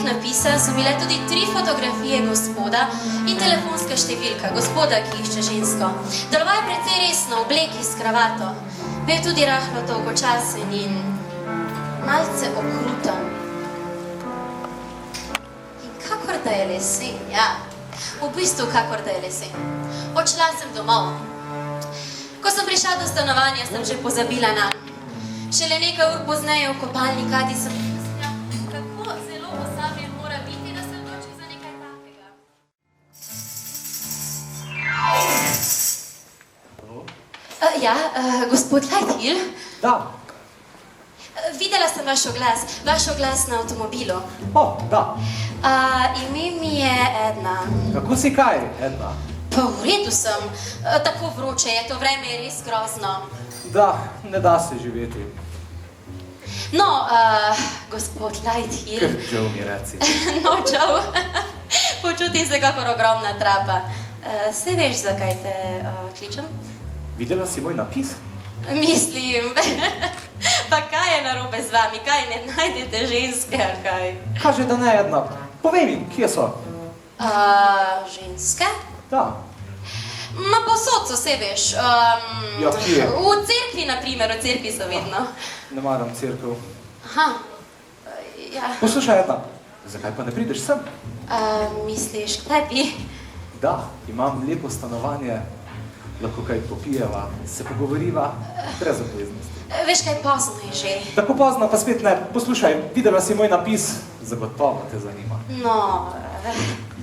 napisa so bile tudi 3 fotografije gospoda in telefonska številka gospoda, ki išče žensko. Deloval je precej resno, obleki s kravato. Bil tudi rahlo dolgočasen in malce okruten. In kakor da je lesen, ja. V bistvu kakor da je lesen. Odšla sem domov. Ko sem prišla do stanovanja, sem že pozabila nanj. Šele nekaj ur pozneje v kopalni kadi sem mislila, kako zelo osamljen mora biti, da se odloči za nekaj takega. Ja, gospod Lighthill? Da. Videla sem vaš oglas na avtomobilu. Da. Ime mi je Edna. Kako si kaj, Edna? Pa v redu sem. Tako vroče je, to vreme je res grozno. Da, ne da se živeti. No, gospod Lighthill... Kar Joe mi reci. No, Joe, počutim se kakor ogromna trapa. Saj veš, zakaj te kličem? Videla si moj napis? Mislim, pa kaj je narobe z vami? Kaj ne najdete ženske, ali kaj? Kaže, da ne, Edna. Povej mi, kje so? Ženske? Da. Ma posod so, se veš. Ja, kje? V cerkvi, na primer, v cerkvi so vedno. Ne maram cerkev. Aha, ja. Poslušaj, Edna, zakaj pa ne prideš sem? Misliš, kaj bi? Da, imam lepo stanovanje, lahko kaj popijeva, se pogovoriva, brez obveznosti. Veš, kaj pozno je že. Tako pozno, pa spet ne. Poslušaj, videla si moj napis, zagotovo te zanima. No...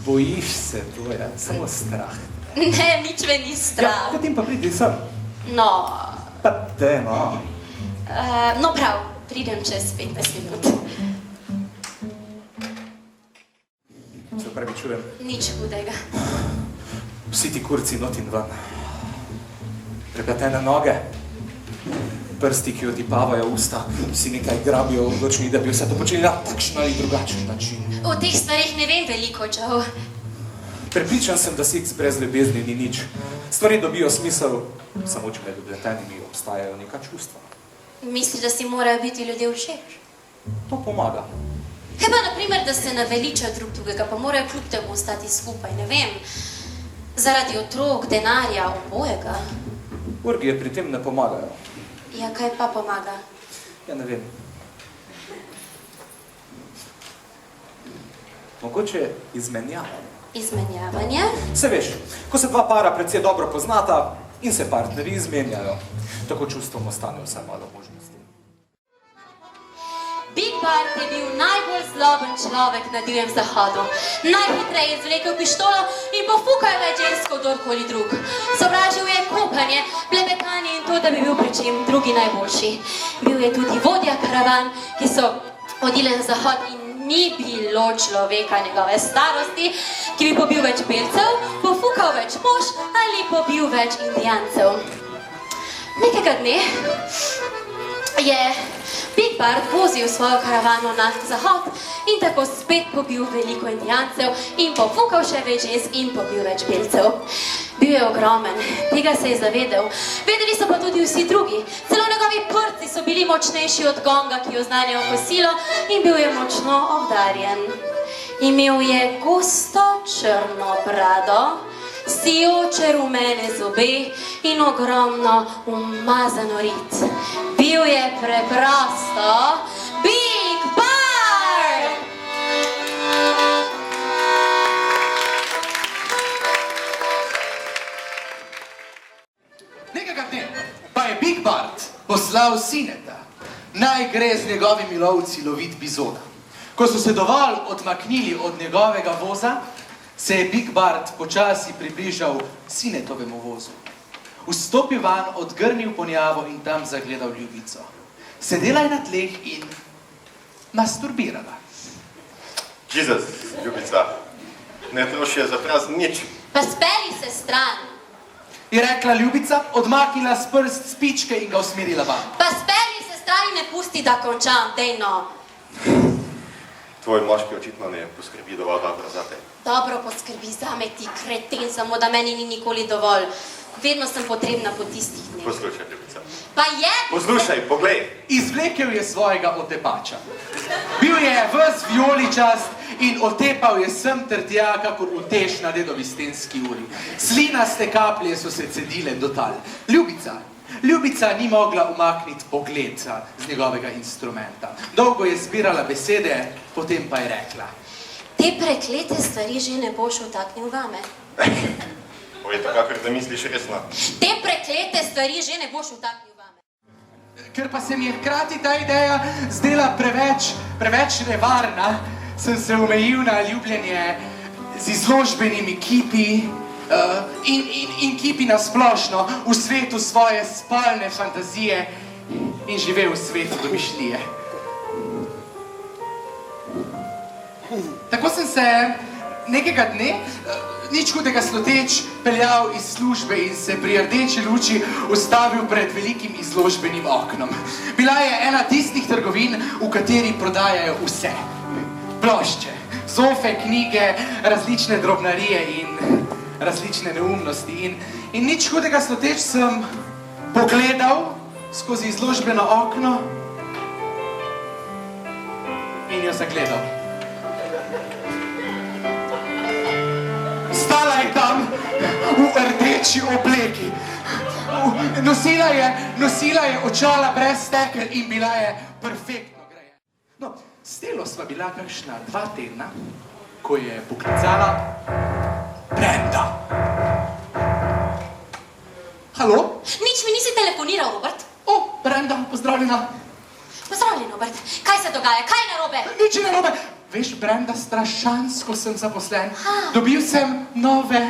Bojiš se, to je samo strah. Ne, nič me ni strah. Ja, potem pa pridi sem. No... Pa te, no. No prav, pridem čez 15 minut. Se pravi, čujem. Nič hudega. Vsi ti kurci not in ven. Prepletene noge, prsti, ki otipavajo usta, vsi nekaj grabijo v odločni, da bi vse to počeli na takšen ali drugačen način. O teh stvarih ne vem veliko, Joe. Prepričan sem, da seks brez ljubezni ni nič. Stvari dobijo smisel, samo če med vpletenimi obstajajo neka čustva. Misliš, da si morajo biti ljudje všeč? To pomaga. Kaj pa, na primer, da se naveličajo drug drugega, pa morajo kljub temu ostati skupaj, ne vem. Zaradi otrok, denarja, obojega. Orgije pri tem ne pomagajo. Ja, kaj pa pomaga? Ja, ne vem. Mogoče izmenjava. Izmenjavanje? Se veš, ko se dva para precej dobro poznata in se partnerji izmenjajo, tako čustvom ostanejo vse malo možnosti. Big Bart je bil najbolj zloben človek na divjem zahodu. Najhitreje je izvlekel pištolo in pofukal več žensko kdorkoli drug. Sovražil je kopanje, blebetanje in to, da bi bil pri čem drugi najboljši. Bil je tudi vodja karavan, ki so hodile na zahod in ni bilo človeka njegove starosti, ki bi pobil več belcev, pofukal več mož ali pobil več indijancev. Nekega dne je Big Bart vozil svojo karavano na zahod in tako spet pobil veliko indijancev in pofukal še več žensk in pobil več belcev. Bil je ogromen, tega se je zavedel. Vedeli so pa tudi vsi drugi. Celo njegovi prsti so bili močnejši od gonga, ki oznanja kosilo, in bil je močno obdarjen. Imel je gosto črno brado, sijoče rumene zobe in ogromno umazano rit. Bil je preprosto Big Bart! Nekega dne pa je Big Bart poslal sineta, naj gre z njegovimi lovci lovit bizona. Ko so se dovolj odmaknili od njegovega voza, se je Big Bart počasi približal sinetovemu vozu. Vstopil van, odgrnil ponjavo in tam zagledal ljubico. Sedela je na tleh in masturbirala. Jezus, ljubica, ne troši je za prazen nič. Pa speli se stran. Je rekla ljubica, odmaknila s prst spičke in ga usmerila van. Pa speli se stran in ne pusti, da končam, dej no. Tvoj moški očitno ne poskrbi dovolj dobro zate. Dobro poskrbi zame, ti kreten, samo da meni ni nikoli dovolj. Vedno sem potrebna po tistih dneh. Poslušaj, ljubica. Pa je! Poslušaj, poglej. Izvlekel je svojega otepača. Bil je ves vijoličast in otepal je sem ter tja, kakor utež na dedovi stenski uri. Slinaste kaplje so se cedile do tal. Ljubica ni mogla umakniti pogleda z njegovega instrumenta. Dolgo je zbirala besede, potem pa je rekla. Te preklete stvari že ne boš vtaknil vame. Povej, kakor da misliš resno. Te preklete stvari že ne boš vtaknil vame. Ker pa se mi je hkrati ta ideja zdela preveč nevarna, sem se omejil na ljubljenje z izložbenimi kipi in kipi nasplošno v svetu svoje spolne fantazije in živel v svetu domišljije. Tako sem se nekega dne, nič hudega sluteč, peljal iz službe in se pri rdeči luči ustavil pred velikim izložbenim oknom. Bila je ena tistih trgovin, v kateri prodajajo vse. Plošče, zofe, knjige, različne drobnarije in različne neumnosti. In nič hudega sluteč sem pogledal skozi izložbeno okno in jo zagledal. Stala je tam v rdeči obleki. Nosila je očala brez stekel in bila je perfektno grajena. No, s telo sva bila kakšna 2 tedna, ko je poklicala Brenda. Halo? Nič mi nisi telefoniral, Robert. O, Brenda, pozdravljena. Pozdravljen, Robert. Kaj se dogaja? Kaj je narobe? Nič je narobe. Veš, Brenda, strašansko sem zaposlen. Dobil sem nove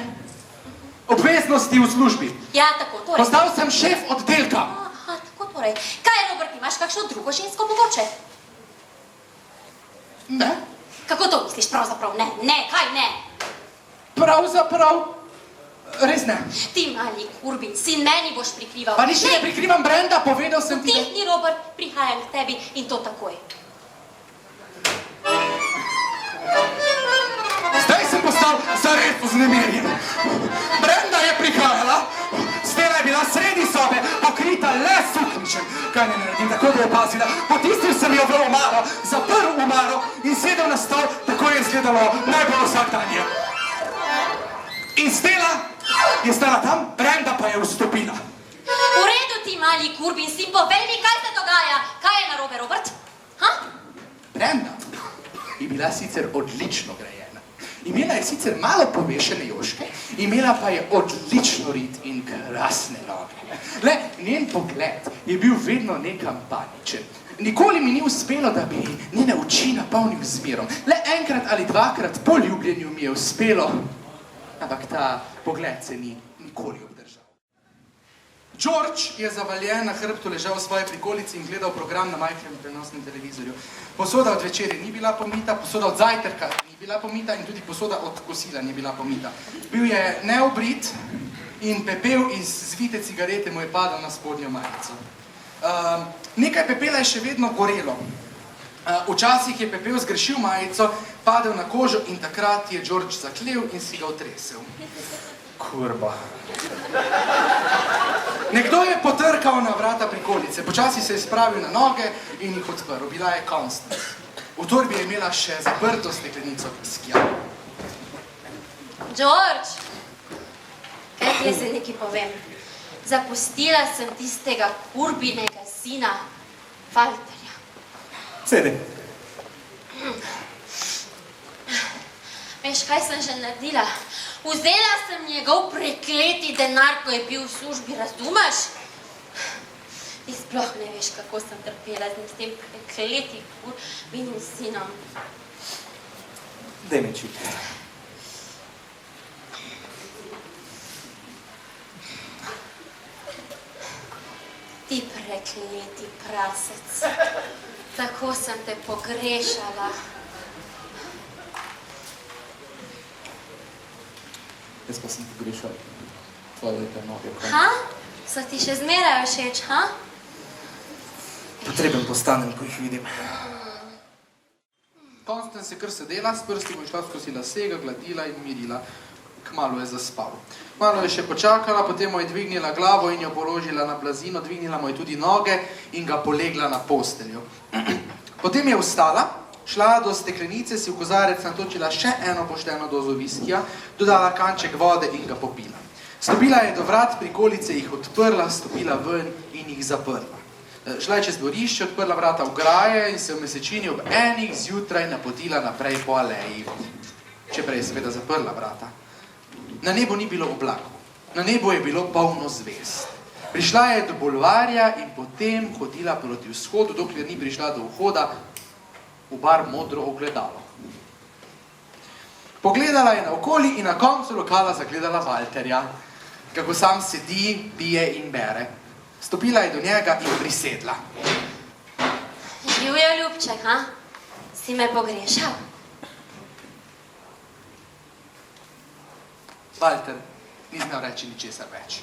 obveznosti v službi. Ja, tako, torej. Postal sem šef oddelka. Aha, tako torej. Kaj je, Robert, imaš kakšno drugo žensko mogoče? Ne? Kako to misliš pravzaprav? Ne, kaj ne? Pravzaprav, res ne. Ti mali kurbin, si meni boš prikrival. Pa nič ne prikrivam, Brenda, povedal sem ti. Utihni, Robert, prihajam k tebi in to takoj. Zdaj sem postal zares vznemirjen. Brenda je prihajala, stena je bila sredi sobe, pokrita le sukničem. Kaj ne naredim, tako da je opazila. Potisnil sem jo v omaro, zaprl omaro in sedel na stol, tako je izgledalo najbolj vsakdanje. In stena je stala tam, Brenda pa je vstopila. V redu ti, mali kurbin, si povej mi, kaj se dogaja. Kaj je narobe, Robert? Ha? Brenda je bila sicer odlično grajena. Imela je sicer malo povešene joške, imela pa je odlično rit in krasne noge. Le, njen pogled je bil vedno nekam paničen. Nikoli mi ni uspelo, da bi njene oči napolnil z mirom. Le enkrat ali dvakrat po ljubljenju mi je uspelo, ampak ta pogled se ni nikoli obdržal. George je zavaljen na hrbtu ležal v svoji prikolici in gledal program na majhnem prenosnem televizorju. Posoda od večerje ni bila pomita, posoda od zajtrka ni bila pomita in tudi posoda od kosila ni bila pomita. Bil je neobrit in pepel iz zvite cigarete mu je padal na spodnjo majico. Nekaj pepela je še vedno gorelo. Včasih je pepel zgrešil majico, padel na kožo in takrat je George zaklel in si ga otresel. Kurba. Nekdo je potrkal na vrata prikolice, počasi se je spravil na noge in jih odprl. Bila je Constance. V torbi je imela še zaprto steklenico viskija. George, kaj ti zdaj nekaj povem? Zapustila sem tistega kurbinega sina, Walterja. Sedi. Veš, kaj sem že naredila? Vzela sem njegov prekleti denar, ko je bil v službi, razumeš? Ti sploh ne veš, kako sem trpela z tem prekletim kurbinim sinom. Daj mi čip. Ti prekleti prasec, tako sem te pogrešala. Jaz pa sem pogrešal tvoje lepe noge. Ha? So ti še zmeraj všeč, ha? Potreben postanem, ko jih vidim. Constance je kar sedela, s prsti mu je šla skozi lase, ga gladila in mirila. kmalu je zaspal. Malo je še počakala, potem mu je dvignila glavo in jo položila na blazino, dvignila mu je tudi noge in ga polegla na posteljo. Potem je vstala, šla do steklenice, si v kozarec natočila še eno pošteno dozo viskija, dodala kanček vode in ga popila. Stopila je do vrat, prikolice jih odprla, stopila ven in jih zaprla. Šla je čez dvorišče, odprla vrata v graje in se v mesečini ob 1 zjutraj napotila naprej po aleji. Čeprej je seveda zaprla vrata. Na nebu ni bilo oblakov, na nebu je bilo polno zvezd. Prišla je do bulvarja in potem hodila proti vzhodu, dokler ni prišla do vhoda v bar Modro ogledalo. Pogledala je naokoli in na koncu lokala zagledala Valterja, kako sam sedi, pije in bere. Stopila je do njega in prisedla. Živjo, ljubček, ha? Si me pogrešal? Valter ni znal reči ničesar več.